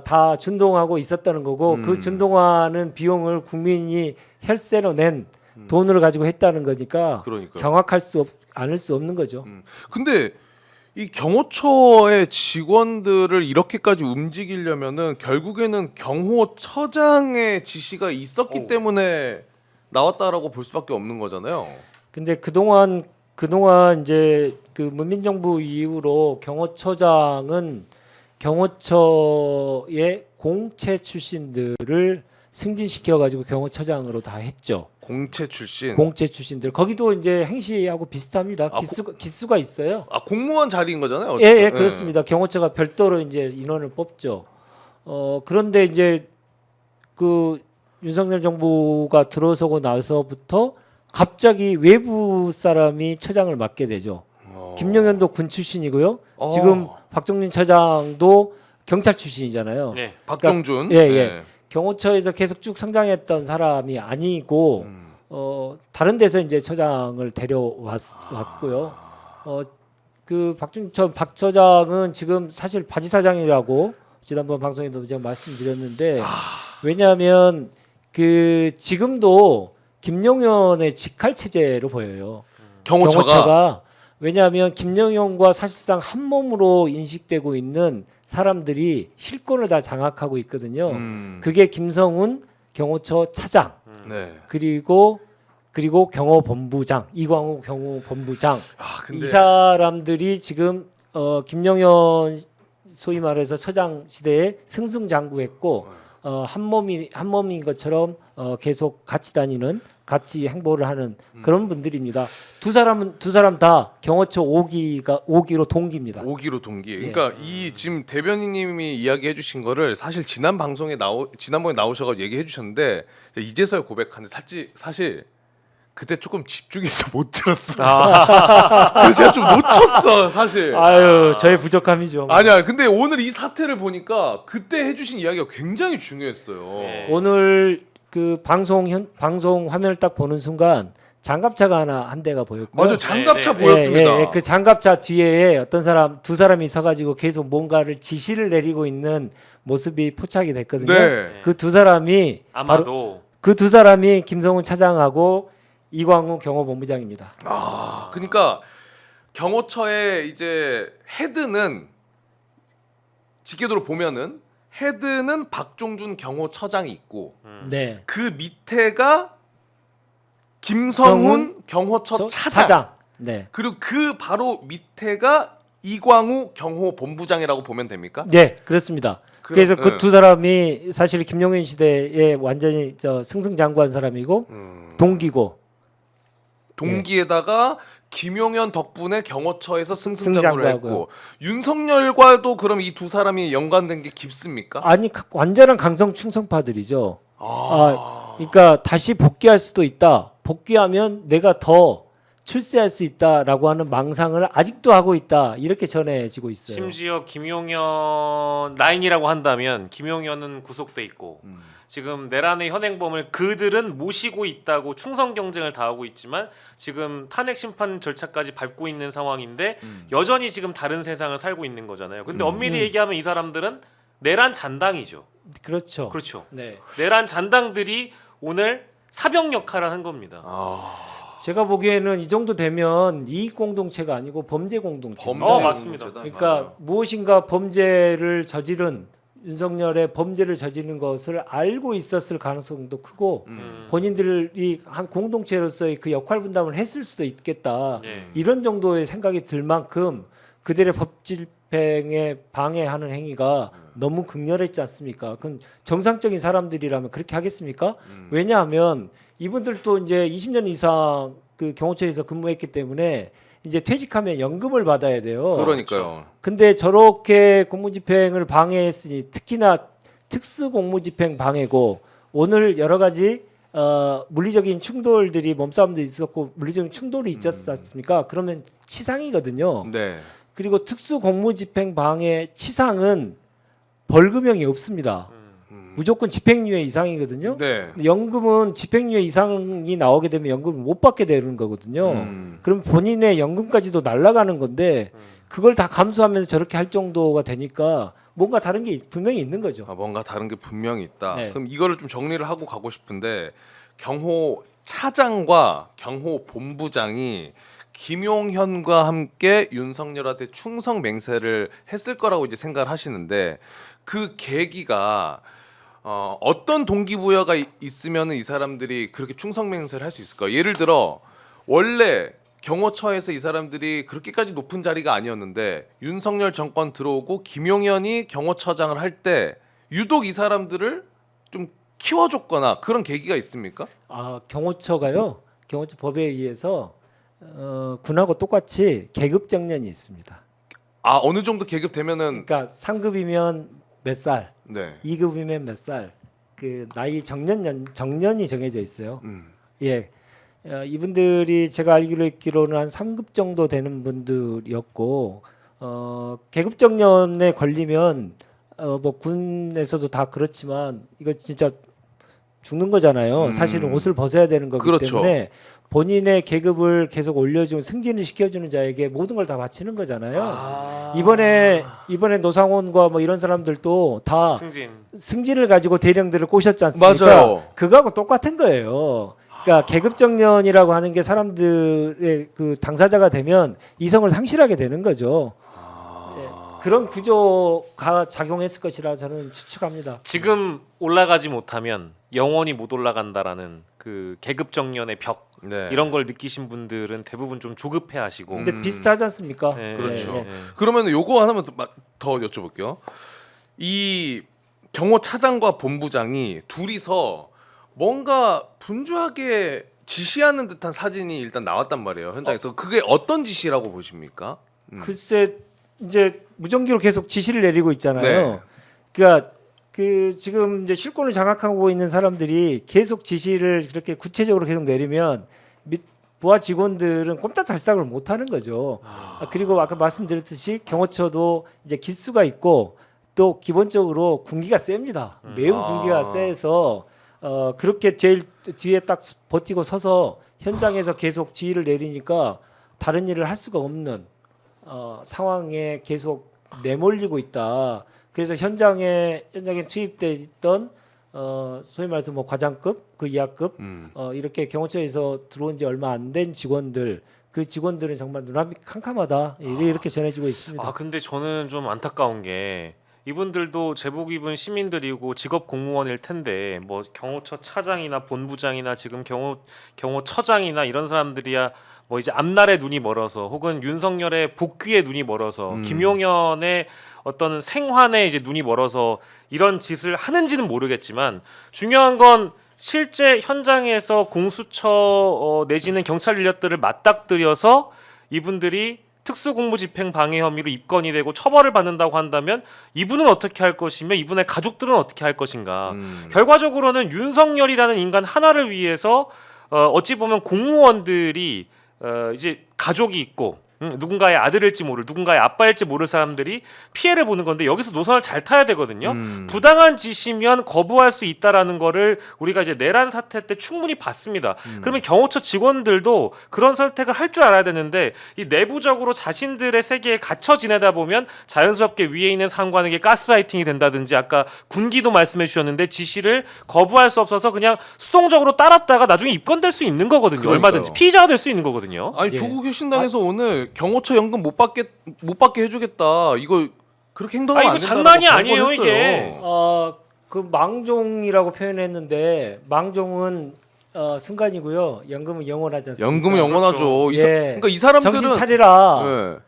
다 준동하고 있었다는 거고 그 준동하는 비용을 국민이 혈세로 낸 돈을 가지고 했다는 거니까 그러니까. 경악할 수 않을 수 없는 거죠. 근데 이 경호처의 직원들을 이렇게까지 움직이려면은 결국에는 경호처장의 지시가 있었기 때문에 나왔다라고 볼 수밖에 없는 거잖아요. 근데 그동안 이제 그 문민정부 이후로 경호처장은 경호처의 공채 출신들을 승진시켜 가지고 경호처장으로 다 했죠. 공채 출신. 공채 출신들 거기도 이제 행시하고 비슷합니다. 기수가 있어요. 공무원 자리인 거잖아요. 예, 어쨌든. 그렇습니다. 경호처가 별도로 이제 인원을 뽑죠. 그런데 이제 그 윤석열 정부가 들어서고 나서부터 갑자기 외부 사람이 처장을 맡게 되죠. 김용현도 군 출신이고요. 지금 박종진 처장도 경찰 출신이잖아요. 네. 박정준. 예. 경호처에서 계속 쭉 성장했던 사람이 아니고 다른 데서 이제 처장을 데려왔고요. 그 박 처장은 지금 사실 바지 사장이라고 지난번 방송에도 제가 말씀드렸는데 왜냐하면 그 지금도 김용현의 직할 체제로 보여요. 경호처가 왜냐하면 김용현과 사실상 한 몸으로 인식되고 있는 사람들이 실권을 다 장악하고 있거든요. 그게 김성훈 경호처 차장 네. 그리고 경호본부장 이광우 경호본부장 근데 이 사람들이 지금 김용현 소위 말해서 처장 시대에 승승장구했고 한 몸인 것처럼 계속 같이 다니는 같이 행보를 하는 그런 분들입니다. 두 사람 다 경호처 5기로 동기입니다. 5기로 동기. 그러니까 이 지금 대변인님이 이야기해 주신 거를 사실 지난번에 나오셔서 얘기해 주셨는데 이제서야 고백하는데 사실 그때 조금 집중해서 못 들었어. 그래서 제가 좀 놓쳤어 사실. 아유 저의 부족함이죠. 아니야. 근데 오늘 이 사태를 보니까 그때 해주신 이야기가 굉장히 중요했어요. 네. 오늘 그 방송 화면을 딱 보는 순간 장갑차가 한 대가 보였고요. 맞아, 장갑차 네, 보였습니다. 그 장갑차 뒤에 두 사람이 서가지고 계속 뭔가를 지시를 내리고 있는 모습이 포착이 됐거든요. 네. 그 두 사람이 아마도 그 두 사람이 김성훈 차장하고 이광우 경호본부장입니다. 그러니까 경호처의 이제 헤드는 직계도로 보면은 헤드는 박종준 경호처장이 있고 네. 그 밑에가 김성훈 경호처 차장. 네. 그리고 그 바로 밑에가 이광우 경호본부장이라고 보면 됩니까? 네, 그렇습니다. 그래서 그 두 사람이 사실 김용현 시대에 완전히 승승장구한 사람이고 동기고 동기에다가 김용현 덕분에 경호처에서 승승장구를 했고 승승장구하고요. 윤석열과도 그럼 이 두 사람이 연관된 게 깊습니까? 아니 완전한 강성 충성파들이죠. 그러니까 다시 복귀할 수도 있다. 복귀하면 내가 더 출세할 수 있다라고 하는 망상을 아직도 하고 있다. 이렇게 전해지고 있어요. 심지어 김용현 라인이라고 한다면 김용현은 구속돼 있고 지금 내란의 현행범을 그들은 모시고 있다고 충성 경쟁을 다하고 있지만 지금 탄핵 심판 절차까지 밟고 있는 상황인데 여전히 지금 다른 세상을 살고 있는 거잖아요. 근데 엄밀히 얘기하면 이 사람들은 내란 잔당이죠. 그렇죠. 그렇죠. 네. 내란 잔당들이 오늘 사병 역할을 한 겁니다. 제가 보기에는 이 정도 되면 이익 공동체가 아니고 범죄 공동체입니다. 범죄 맞습니다. 그러니까 무엇인가 범죄를 저지른 윤석열의 범죄를 저지른 것을 알고 있었을 가능성도 크고 본인들이 한 공동체로서의 그 역할 분담을 했을 수도 있겠다. 예. 이런 정도의 생각이 들 만큼 그들의 법집행에 방해하는 행위가 너무 극렬했지 않습니까? 그건 정상적인 사람들이라면 그렇게 하겠습니까? 왜냐하면 이분들도 이제 20년 이상 그 경호처에서 근무했기 때문에 이제 퇴직하면 연금을 받아야 돼요. 그러니까요. 근데 저렇게 공무집행을 방해했으니 특히나 특수공무집행 방해고 오늘 여러 가지 물리적인 충돌들이 몸싸움도 있었고 물리적인 충돌이 있었지 않습니까? 그러면 치상이거든요. 네. 그리고 특수공무집행 방해 치상은 벌금형이 없습니다. 무조건 집행유예 이상이거든요. 네. 근데 연금은 집행유예 이상이 나오게 되면 연금을 못 받게 되는 거거든요. 그럼 본인의 연금까지도 날아가는 건데 그걸 다 감수하면서 저렇게 할 정도가 되니까 뭔가 다른 게 분명히 있는 거죠. 뭔가 다른 게 분명히 있다. 네. 그럼 이거를 좀 정리를 하고 가고 싶은데 경호 차장과 경호 본부장이 김용현과 함께 윤석열한테 충성 맹세를 했을 거라고 이제 생각을 하시는데 그 계기가 어떤 동기부여가 있으면 이 사람들이 그렇게 충성 맹세를 할 수 있을까? 예를 들어 원래 경호처에서 이 사람들이 그렇게까지 높은 자리가 아니었는데 윤석열 정권 들어오고 김용현이 경호처장을 할 때 유독 이 사람들을 좀 키워줬거나 그런 계기가 있습니까? 경호처가요. 경호처 법에 의해서 군하고 똑같이 계급 정년이 있습니다. 어느 정도 계급 되면은 그러니까 상급이면 몇 살, 네. 2급이면 몇 살, 그 나이 정년이 정해져 있어요. 예, 이분들이 제가 알기로는 한 3급 정도 되는 분들이었고 계급 정년에 걸리면 뭐 군에서도 다 그렇지만 이거 진짜 죽는 거잖아요. 사실은 옷을 벗어야 되는 거기 그렇죠. 때문에 본인의 계급을 계속 올려주고 승진을 시켜주는 자에게 모든 걸 다 바치는 거잖아요. 이번에 노상원과 뭐 이런 사람들도 다 승진을 가지고 대령들을 꼬셨지 않습니까? 맞아요. 그거하고 똑같은 거예요. 그러니까 계급 정년이라고 하는 게 사람들의 그 당사자가 되면 이성을 상실하게 되는 거죠. 예, 그런 구조가 작용했을 것이라 저는 추측합니다. 지금 올라가지 못하면 영원히 못 올라간다라는 그 계급 정년의 벽 네. 이런 걸 느끼신 분들은 대부분 좀 조급해하시고. 근데 비슷하지 않습니까? 네, 그렇죠. 네. 그러면 요거 하나만 더 여쭤볼게요. 이 경호 차장과 본부장이 둘이서 뭔가 분주하게 지시하는 듯한 사진이 일단 나왔단 말이에요. 현장에서 그게 어떤 지시라고 보십니까? 글쎄 이제 무전기로 계속 지시를 내리고 있잖아요. 네. 그러니까 그 지금 이제 실권을 장악하고 있는 사람들이 계속 지시를 그렇게 구체적으로 계속 내리면 부하 직원들은 꼼짝달싹을 못 하는 거죠. 그리고 아까 말씀드렸듯이 경호처도 이제 기수가 있고 또 기본적으로 군기가 셉니다. 매우 군기가 세서 그렇게 제일 뒤에 딱 버티고 서서 현장에서 계속 지휘를 내리니까 다른 일을 할 수가 없는 상황에 계속 내몰리고 있다. 그래서 현장에 투입돼 있던 소위 말해서 뭐 과장급, 그 이하급 이렇게 경호처에서 들어온 지 얼마 안 된 직원들, 그 직원들은 정말 눈앞이 캄캄하다 이렇게 전해지고 있습니다. 아 근데 저는 좀 안타까운 게 이분들도 제복 입은 시민들이고 직업 공무원일 텐데 뭐 경호처 차장이나 본부장이나 지금 경호처장이나 이런 사람들이야 뭐 이제 앞날에 눈이 멀어서 혹은 윤석열의 복귀에 눈이 멀어서 김용현의 어떤 생환에 이제 눈이 멀어서 이런 짓을 하는지는 모르겠지만 중요한 건 실제 현장에서 공수처 내지는 경찰 인력들을 맞닥뜨려서 이분들이 특수공무집행 방해 혐의로 입건이 되고 처벌을 받는다고 한다면 이분은 어떻게 할 것이며 이분의 가족들은 어떻게 할 것인가. 결과적으로는 윤석열이라는 인간 하나를 위해서 어찌 보면 공무원들이 이제 가족이 있고 누군가의 아들일지 모를 누군가의 아빠일지 모를 사람들이 피해를 보는 건데 여기서 노선을 잘 타야 되거든요. 부당한 짓이면 거부할 수 있다라는 거를 우리가 이제 내란 사태 때 충분히 봤습니다. 그러면 경호처 직원들도 그런 선택을 할 줄 알아야 되는데 이 내부적으로 자신들의 세계에 갇혀 지내다 보면 자연스럽게 위에 있는 상관에게 가스라이팅이 된다든지 아까 군기도 말씀해 주셨는데 지시를 거부할 수 없어서 그냥 수동적으로 따랐다가 나중에 입건될 수 있는 거거든요. 그러니까요. 얼마든지 피의자가 될 수 있는 거거든요. 아니 예. 조국 혁신당에서 오늘 경호처 연금 못 받게 해주겠다. 이거 그렇게 행동하면 이거 안 된다고 장난이 아니에요, 경고를 이게. 했어요. 그 망종이라고 표현했는데 망종은 순간이고요. 연금은 영원하지 않습니까? 연금은 영원하죠. 예. 그러니까 이 사람들은 정신 차리라. 네.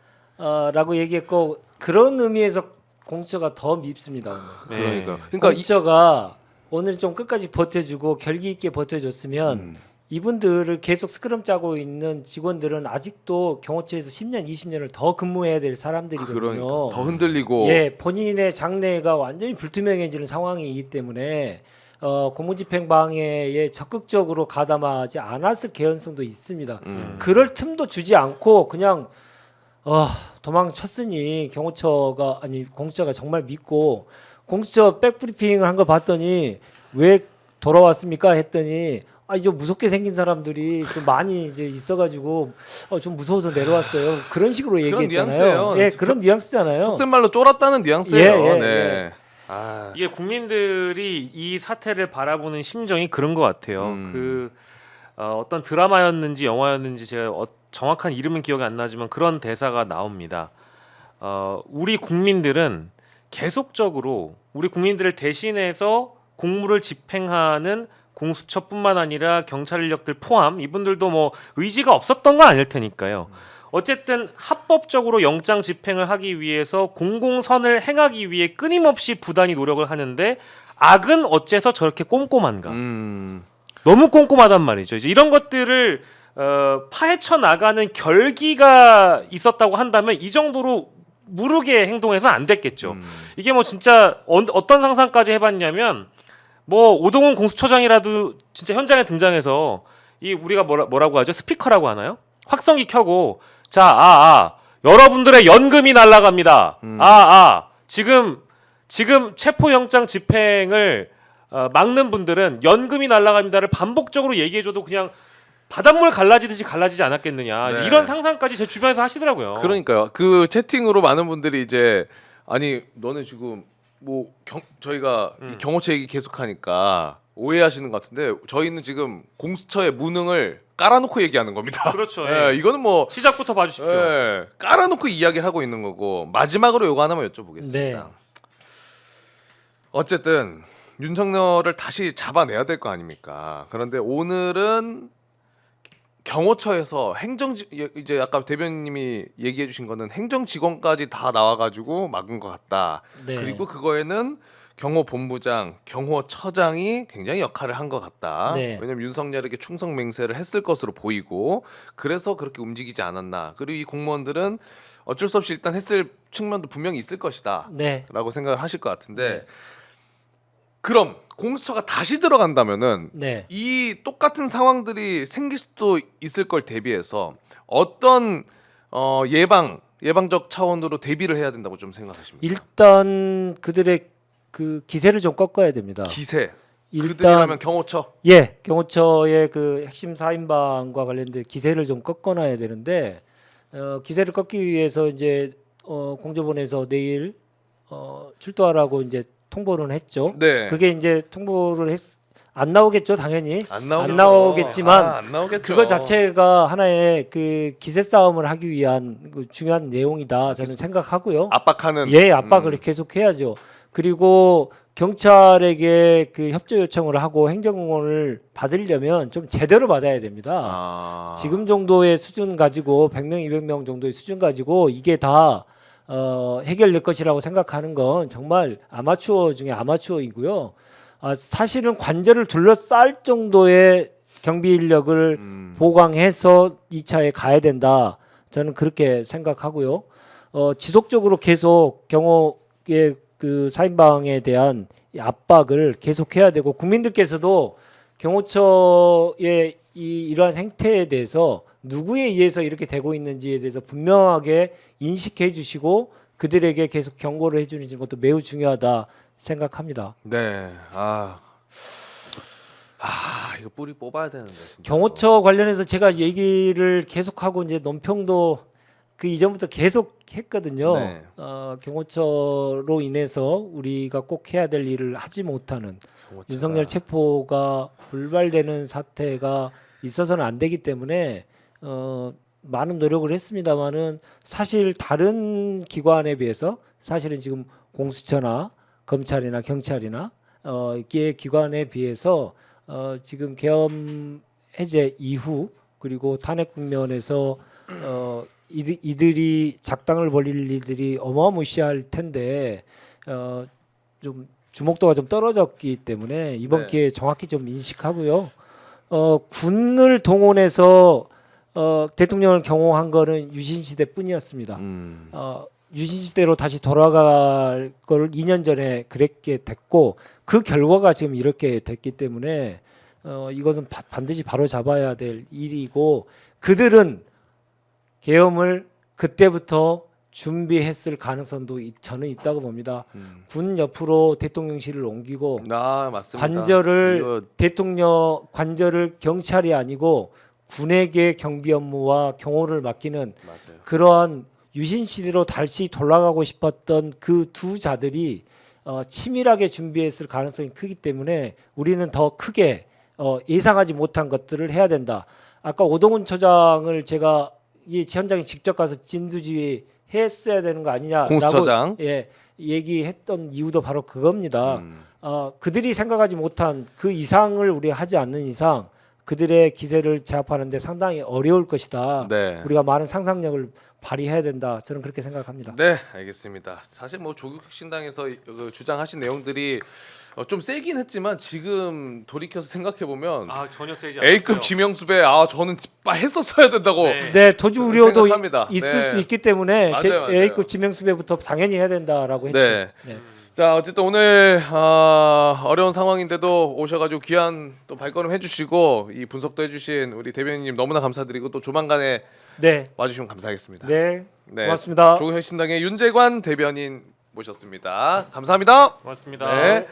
라고 얘기했고 그런 의미에서 공수처가 더 밉습니다. 오늘. 네. 그러니까 공수처가 오늘 좀 끝까지 버텨주고 결기 있게 버텨줬으면 이분들을 계속 스크럼 짜고 있는 직원들은 아직도 경호처에서 10년, 20년을 더 근무해야 될 사람들이거든요. 그러니까 더 흔들리고 예, 본인의 장래가 완전히 불투명해지는 상황이기 때문에 공무집행 방해에 적극적으로 가담하지 않았을 개연성도 있습니다. 그럴 틈도 주지 않고 그냥 도망쳤으니 공수처가 정말 믿고 공수처 백브리핑을 한 거 봤더니 왜 돌아왔습니까 했더니 좀 무섭게 생긴 사람들이 좀 많이 이제 있어가지고 좀 무서워서 내려왔어요. 그런 식으로 얘기했잖아요. 뉘앙스예요. 예, 그런 뉘앙스잖아요. 속된 말로 쫄았다는 뉘앙스예요. 예, 네. 예. 이게 국민들이 이 사태를 바라보는 심정이 그런 것 같아요. 어떤 드라마였는지 영화였는지 제가 정확한 이름은 기억이 안 나지만 그런 대사가 나옵니다. 우리 국민들은 계속적으로 우리 국민들을 대신해서 공무를 집행하는 공수처뿐만 아니라 경찰 인력들 포함 이분들도 뭐 의지가 없었던 건 아닐 테니까요. 어쨌든 합법적으로 영장 집행을 하기 위해서 공공선을 행하기 위해 끊임없이 부단히 노력을 하는데 악은 어째서 저렇게 꼼꼼한가? 너무 꼼꼼하단 말이죠. 이제 이런 것들을 파헤쳐 나가는 결기가 있었다고 한다면 이 정도로 무르게 행동해서 안 됐겠죠. 이게 뭐 진짜 어떤 상상까지 해봤냐면 뭐 오동훈 공수처장이라도 진짜 현장에 등장해서 이 우리가 뭐라고 하죠? 스피커라고 하나요? 확성기 켜고 자, 여러분들의 연금이 날아갑니다. 지금 지금 체포영장 집행을 막는 분들은 연금이 날아갑니다를 반복적으로 얘기해줘도 그냥 바닷물 갈라지듯이 갈라지지 않았겠느냐 네. 이런 상상까지 제 주변에서 하시더라고요. 그러니까요. 그 채팅으로 많은 분들이 이제 아니 너네 지금 뭐 저희가 이 경호처 얘기 계속하니까 오해하시는 것 같은데 저희는 지금 공수처의 무능을 깔아놓고 얘기하는 겁니다. 그렇죠. 예, 예. 이거는 뭐 시작부터 봐주십시오. 예, 깔아놓고 이야기를 하고 있는 거고 마지막으로 요거 하나만 여쭤보겠습니다. 네. 어쨌든 윤석열을 다시 잡아내야 될 거 아닙니까? 그런데 오늘은 경호처에서 이제 아까 대변인님이 얘기해 주신 거는 행정 직원까지 다 나와가지고 막은 것 같다. 네. 그리고 그거에는 경호본부장, 경호처장이 굉장히 역할을 한 것 같다. 네. 왜냐면 윤석열에게 충성 맹세를 했을 것으로 보이고 그래서 그렇게 움직이지 않았나. 그리고 이 공무원들은 어쩔 수 없이 일단 했을 측면도 분명히 있을 것이다. 네. 라고 생각을 하실 것 같은데 그럼 공수처가 다시 들어간다면은 네. 이 똑같은 상황들이 생길 수도 있을 걸 대비해서 어떤 예방적 차원으로 대비를 해야 된다고 좀 생각하십니까? 일단 그들의 그 기세를 좀 꺾어야 됩니다. 기세. 일단 그들이라면 경호처. 예, 경호처의 그 핵심 4인방과 관련된 기세를 좀 꺾어놔야 되는데 기세를 꺾기 위해서 이제 공조본에서 내일 출두하라고 이제 통보를 했죠. 네. 그게 이제 통보를 안 나오겠죠, 당연히. 안 나오겠죠. 나오겠지만 안 나오겠죠. 그거 자체가 하나의 그 기세 싸움을 하기 위한 그 중요한 내용이다 저는 생각하고요. 압박하는. 예, 압박을 계속 해야죠. 그리고 경찰에게 그 협조 요청을 하고 행정공원을 받으려면 좀 제대로 받아야 됩니다. 지금 정도의 수준 가지고 100명, 200명 정도의 수준 가지고 이게 다 해결될 것이라고 생각하는 건 정말 아마추어 중에 아마추어이고요. 사실은 관절을 둘러쌀 정도의 경비 인력을 보강해서 2차에 가야 된다. 저는 그렇게 생각하고요. 지속적으로 계속 경호의 그 사인방에 대한 압박을 계속해야 되고 국민들께서도 경호처의 이러한 행태에 대해서 누구에 의해서 이렇게 되고 있는지에 대해서 분명하게 인식해 주시고 그들에게 계속 경고를 해주는 것도 매우 중요하다 생각합니다. 네. 이거 뿌리 뽑아야 되는데. 진짜. 경호처 관련해서 제가 얘기를 계속하고 이제 논평도 그 이전부터 계속 했거든요. 네. 경호처로 인해서 우리가 꼭 해야 될 일을 하지 못하는 경호처가. 윤석열 체포가 불발되는 사태가 있어서는 안 되기 때문에 많은 노력을 했습니다만은 사실 다른 기관에 비해서 사실은 지금 공수처나 검찰이나 경찰이나 이게 기관에 비해서 지금 계엄 해제 이후 그리고 탄핵 국면에서 이들이 작당을 벌일 일들이 어마무시할 텐데 좀 주목도가 좀 떨어졌기 때문에 이번 네. 기회에 정확히 좀 인식하고요. 군을 동원해서 대통령을 경호한 거는 유신 시대뿐이었습니다. 유신 시대로 다시 돌아갈 걸 2년 전에 그랬게 됐고 그 결과가 지금 이렇게 됐기 때문에 이것은 반드시 바로 잡아야 될 일이고 그들은 계엄을 그때부터 준비했을 가능성도 저는 있다고 봅니다. 군 옆으로 대통령실을 옮기고 맞습니다. 관절을 관절을 경찰이 아니고 군에게 경비 업무와 경호를 맡기는 맞아요. 그러한 유신 시대로 다시 돌아가고 싶었던 그 두 자들이 치밀하게 준비했을 가능성이 크기 때문에 우리는 더 크게 예상하지 못한 것들을 해야 된다. 아까 오동훈 처장을 제가 이 현장에 직접 가서 진두지휘 했어야 되는 거 아니냐라고 공수처장. 얘기했던 이유도 바로 그겁니다. 그들이 생각하지 못한 그 이상을 우리 하지 않는 이상 그들의 기세를 제압하는데 상당히 어려울 것이다. 네. 우리가 많은 상상력을 발휘해야 된다. 저는 그렇게 생각합니다. 네, 알겠습니다. 사실 뭐 조국혁신당에서 주장하신 내용들이 좀 세긴 했지만 지금 돌이켜서 생각해 보면 전혀 세지 않았어요. A급 지명수배 저는 했었어야 된다고. 네. 네, 도주 우려도 생각합니다. 있을 네. 수 있기 때문에 맞아요. A급 지명수배부터 당연히 해야 된다라고 했죠. 네. 네. 자, 어쨌든 오늘 어려운 상황인데도 오셔가지고 귀한 또 발걸음 해주시고 이 분석도 해주신 우리 대변인님 너무나 감사드리고 또 조만간에 네. 와주시면 감사하겠습니다. 네. 네. 고맙습니다. 조국혁신당의 윤재관 대변인 모셨습니다. 감사합니다. 고맙습니다. 네.